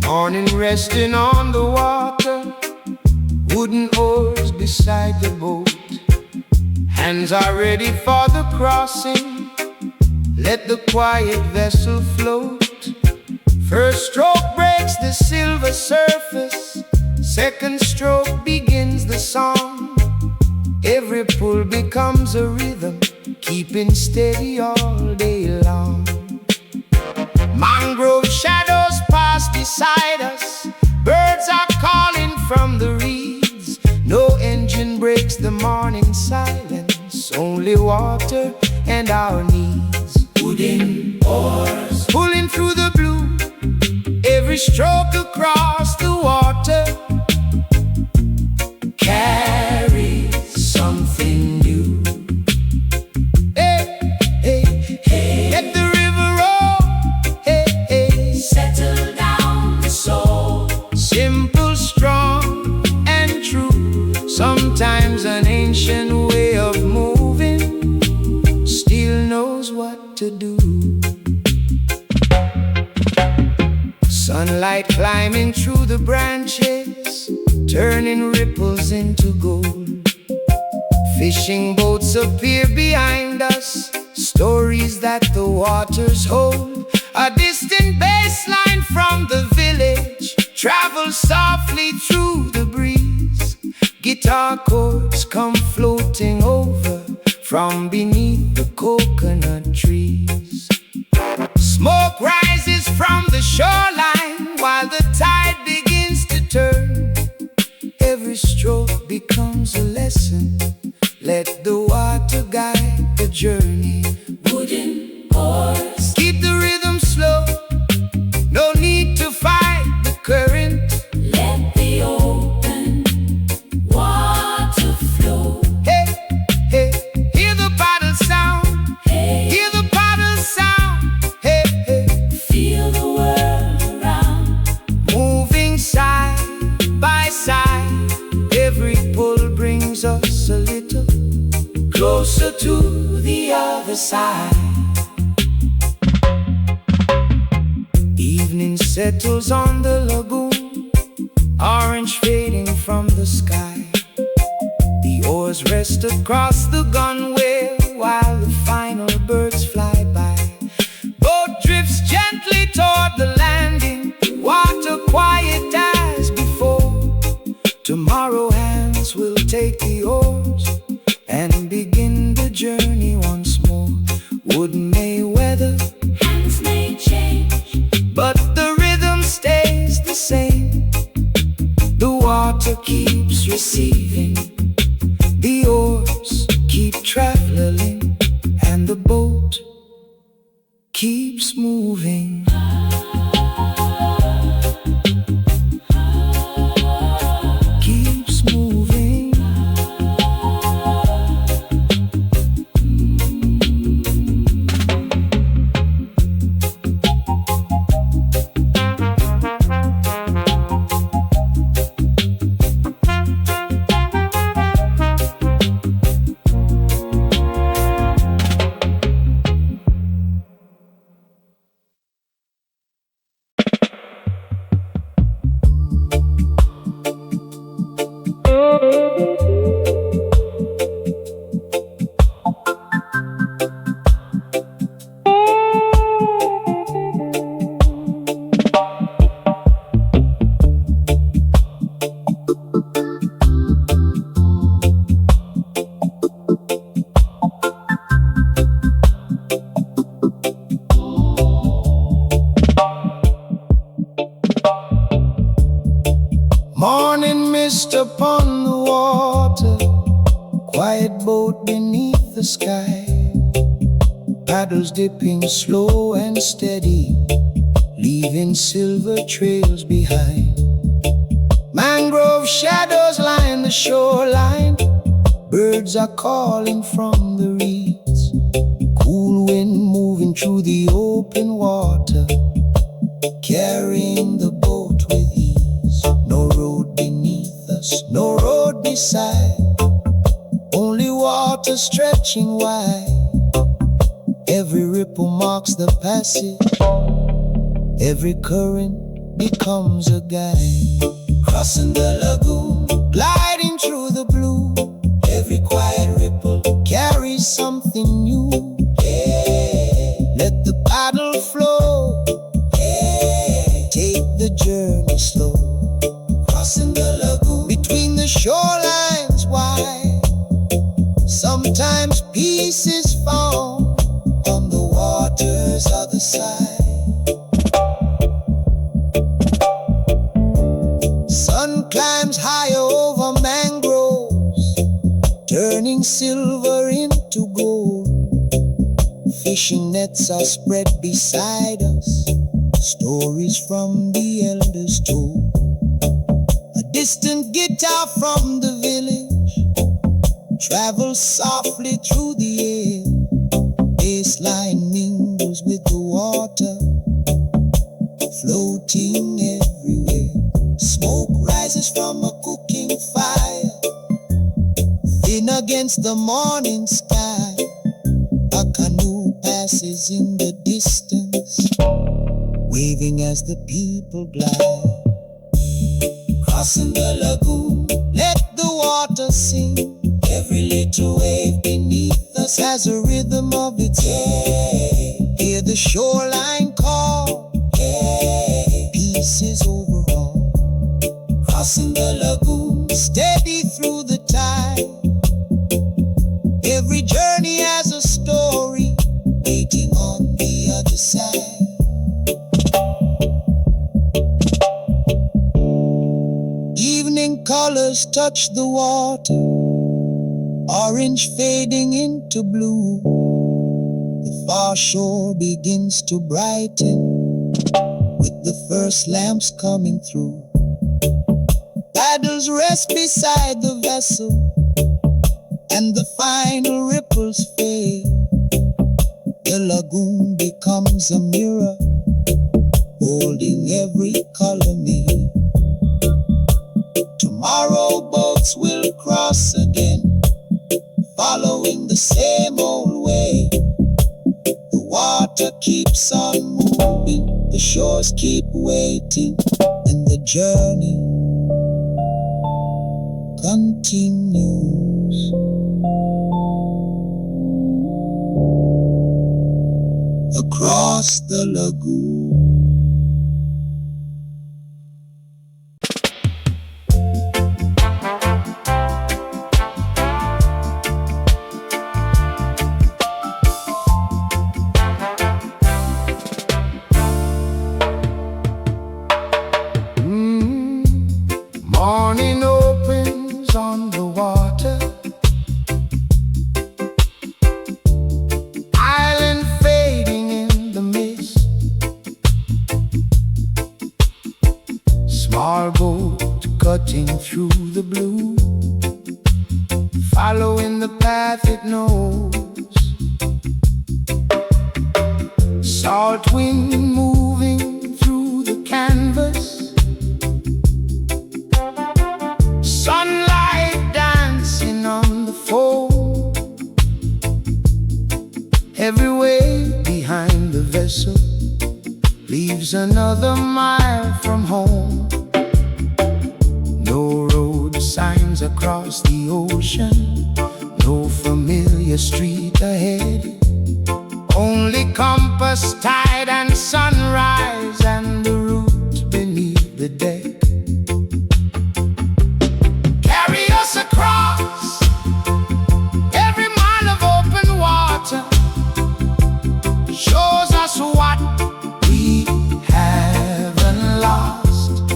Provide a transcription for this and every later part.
Morning resting on the water, wooden oars beside the boat. Hands are ready for the crossing, let the quiet vessel float. First stroke breaks the silver surface, second stroke begins the song. Every pull becomes a rhythm, keeping steady all day long. Mangrove shadows pass beside us, birds are calling from the reeds. No engine breaks the morning silence, only water and our needs. Wooden oars pulling through the blue, every stroke across the water carries something new. Hey, hey, hey, let the river roll. Hey, hey, settle down the soul. Simple, strong, and true. Sometimes an ancient way of moving still knows what to do. Sunlight climbing through the branches, turning ripples into gold. Fishing boats appear behind us, stories that the waters hold. A distant bassline from the village travels softly through the breeze. Guitar chords come floating over from beneath the coconut trees. Smoke rises from the shoreline while the tide begins to turn. Every stroke becomes a lesson, let the water guide the journey. Wooden oars keep the rhythm slow, no need to fight the current. Let the open water flow. Hey, hey, hear the paddle sound. Hey, hear the paddle sound. Hey, hey, feel the world around, moving side by side. Every pull brings us a little closer to the other side. Evening settles on the lagoon, orange fading from the sky. The oars rest across the gunwale while the final birds fly by. Boat drifts gently toward the landing, water quiet as before. Tomorrow hands will take the oars and begin the journey once more. Wood may weather, hands may change, but the rhythm stays the same. The water keeps receiving, the oars keep traveling, and the boat keeps moving. Keeps moving. Morning mist upon the water, quiet boat beneath the sky. Paddles dipping slow and steady, leaving silver trails behind. Mangrove shadows line the shoreline, birds are calling from the reeds. Cool wind moving through the open water, carrying the boat with ease. No road beneath us, no road beside, only water stretching wide. Every ripple marks the passage, every current becomes a guide, crossing the lagoon, gliding through the blue. Every quiet ripple carries something new. Hey, let the paddle flow. Hey, take the journey slow, crossing the lagoon, between the shorelines wide. Sometimes peace is found on the water's other side. Sun climbs higher over mangroves, turning silver into gold. Fishing nets are spread beside us, stories from the elders told. A distant guitar from the village travels softly through the air. Bassline mingles with the water, floating everywhere. Smoke rises from a cooking fire, thin against the morning sky. A canoe passes in the distance, waving as the people glide. Crossing the lagoon, let the water sing. Every little wave beneath us has a rhythm of its own. Hear the shoreline call, hey, peace is overall. Crossing the lagoon, steady through the tide. Every journey has a story, waiting on the other side. Evening colors touch the water, orange fading into blue. The far shore begins to brighten with the first lamps coming through. Paddles rest beside the vessel, and the final ripples fade. The lagoon becomes a mirror, holding every color made. Tomorrow boats will cross again, following the same old way. The water keeps on moving, the shores keep waiting, and the journey continues. Across the lagoon. Morning opens on the water, island fading in the mist. Small boat cutting through the blue, following the path it knows. Salt wind moving through the canvas, sunlight dancing on the foam. Every wave behind the vessel leaves another mile from home. No road signs across the ocean, no familiar street ahead. Only compass, tide and sunrise, and the route beneath the deck. Carry us across every mile of open water, shows us what we haven't lost.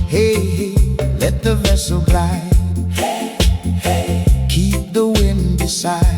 Hey, hey, let the vessel glide. Hey, hey, keep the wind beside.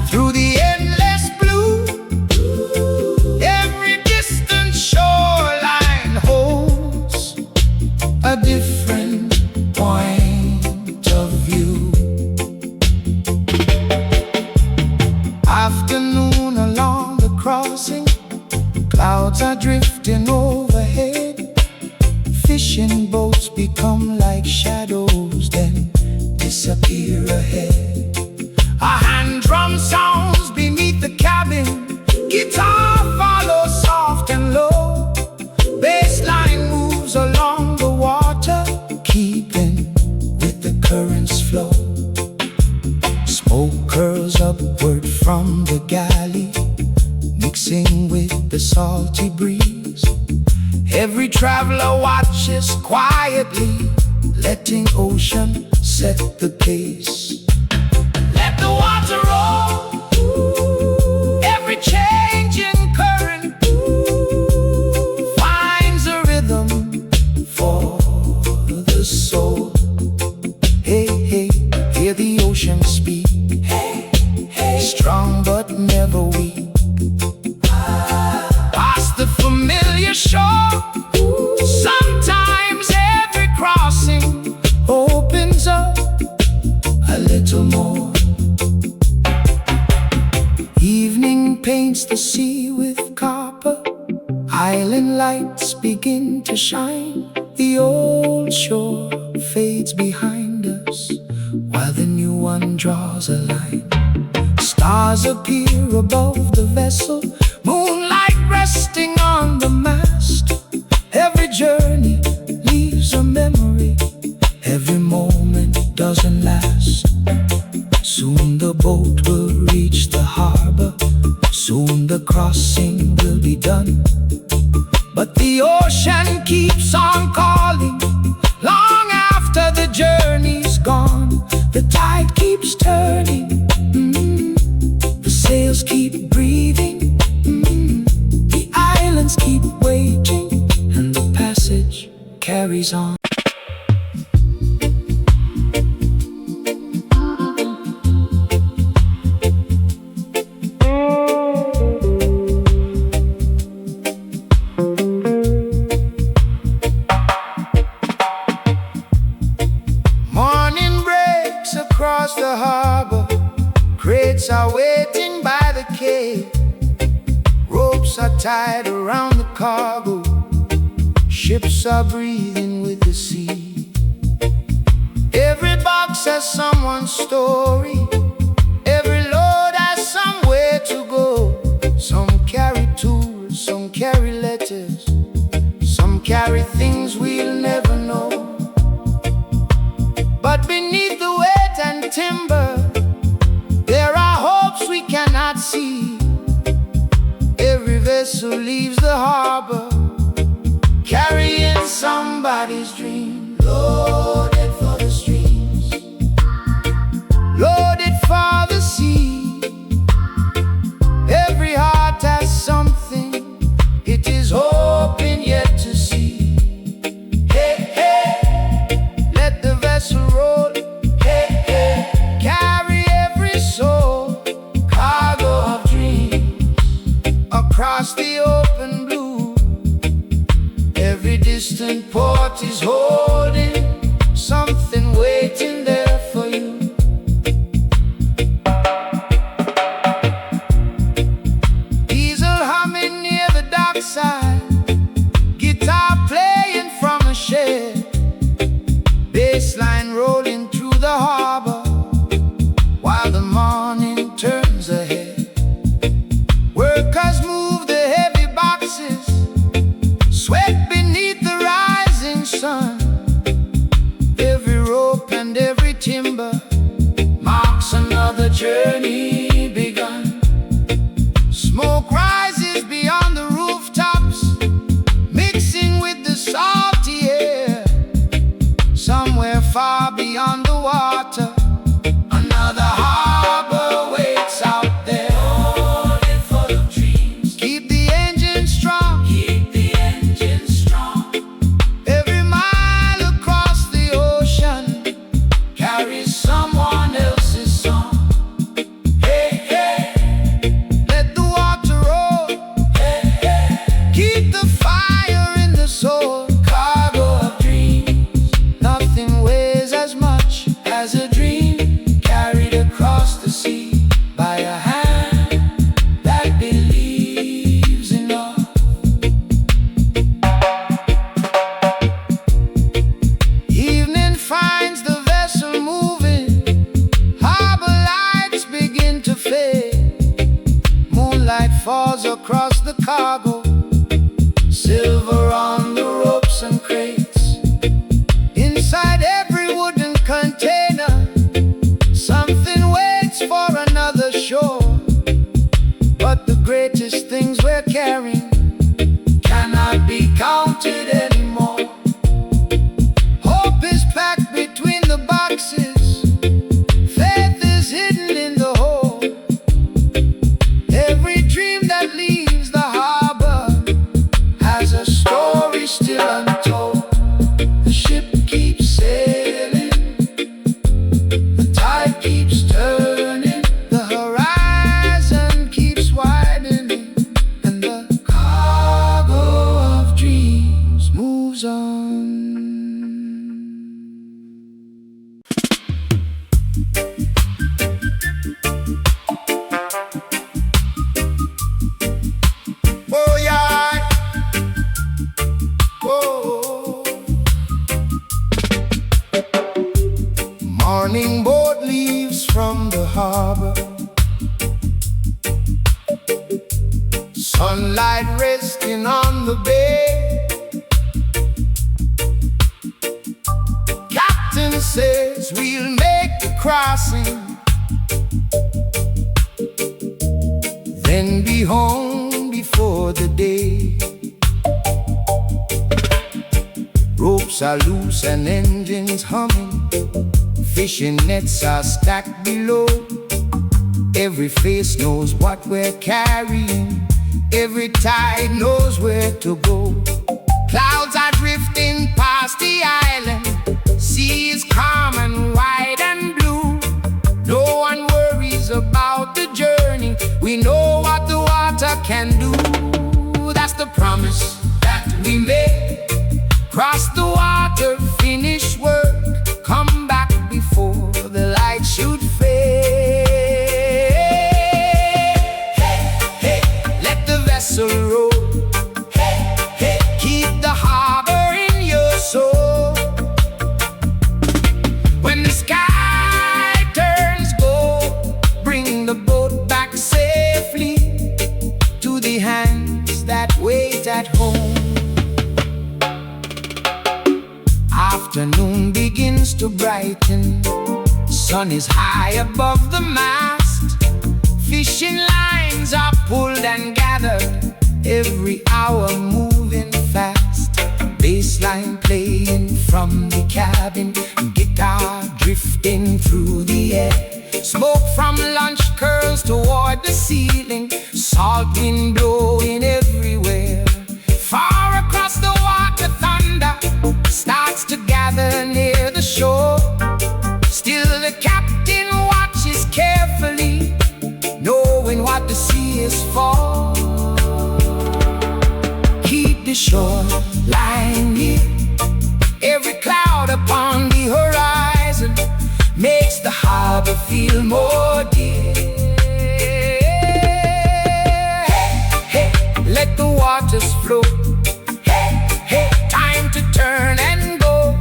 Through the endless blue, every distant shoreline holds a different point of view. Afternoon along the crossing, clouds are drifting overhead. Fishing boats become like shadows, then disappear ahead. Every traveler watches quietly, letting ocean set the pace. Let the water roll, every changing current finds a rhythm for the soul. Hey, hey, hear the ocean speak. Hey, hey, strong but never weak. Past the familiar shore, sometimes every crossing opens up a little more. Evening paints the sea with copper. Island lights begin to shine. The old shore fades behind us, while the new one draws a line. Stars appear above the vessel, moonlight resting on the mast. Every journey leaves a memory, every moment doesn't last. Soon the boat will reach the harbor, soon the crossing will be done. But the ocean keeps on calling, long after the journey's gone. The tide keeps turning, the sails keep breathing, the islands keep waiting, and the passage carries on. Across the harbor, crates are waiting by the quay. Ropes are tied around the cargo, ships are breathing with the sea. Every box has someone's story, every load has somewhere to go. Some carry tools, some carry letters, some carry things we'll never know. But beneath the weight and timber, there are hopes we cannot see. Every vessel leaves the harbor, carrying somebody's dream. Loaded for the streams, loaded for the sea. Every heart has something it is hoping yet to see. Hey, hey, let the vessel roll. Across the open blue, every distant port is holding something waiting there for you. Diesel humming near the dockside, guitar playing from a shed, bassline rolling through the harbor, while the morning turns ahead. Workers move the heavy boxes, sweat beneath the rising sun. Every rope and every timber marks another journey begun. Smoke rises beyond the rooftops, mixing with the salty air. Somewhere far beyond the water, another harbor waits out there. haunted anymore. Hope is packed between the boxes. Faith is hidden in the hole. Every dream that leaves the harbor has a story still untold. The ship keeps sailing, the tide keeps turning, the horizon keeps widening, and the cargo of dreams moves on. Voyage, oh. Morning boat leaves from the harbor. Sunlight resting on the bay. Captain says we'll make the crossing, then be home before the day. Ropes are loose and engines humming. Fishing nets are stacked below. Every face knows what we're carrying. Every tide knows where to go. Clouds are drifting past the island. Sea is calm and wide and blue. No one worries about the journey. We know what the water can do. That's the promise that we made. Cross the water, finish work, come back before the light should fade. Hey, hey, let the vessel roll. Hey, hey, keep the harbor in your soul. When the sky turns gold, bring the boat back safely to the hands that wait at home. Afternoon begins to brighten. Sun is high above the mast. Fishing lines are pulled and gathered, every hour moving fast. Bassline playing from the cabin, guitar drifting through the air. Smoke from lunch curls toward the ceiling, salt wind blowing everywhere. Far across the water, thunder starts to gather near the shore. Still the captain watches carefully, knowing what the sea is for. Keep the shoreline near. Every cloud upon the horizon makes the harbor feel more dear. Hey, hey, let the waters flow. Hey, hey, time to turn and go.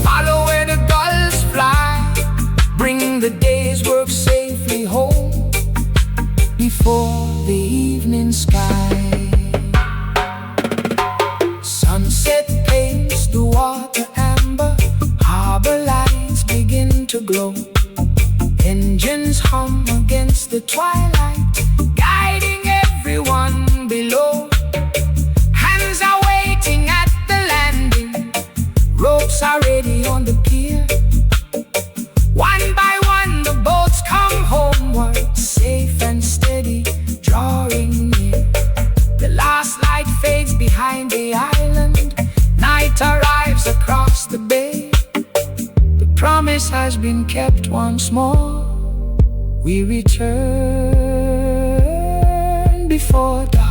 Follow where the gulls fly. Bring the day's work safely home before the evening sky. Sunset paints the water amber. Harbor lights begin to glow. Engines hum against the twilight, guiding everyone below. Hands are waiting at the landing. Ropes are ready on the pier. One by one the boats come homeward, safe and steady, drawing near. The last light fades behind the island. Night arrives across the bay. The promise has been kept once more. We return before dark.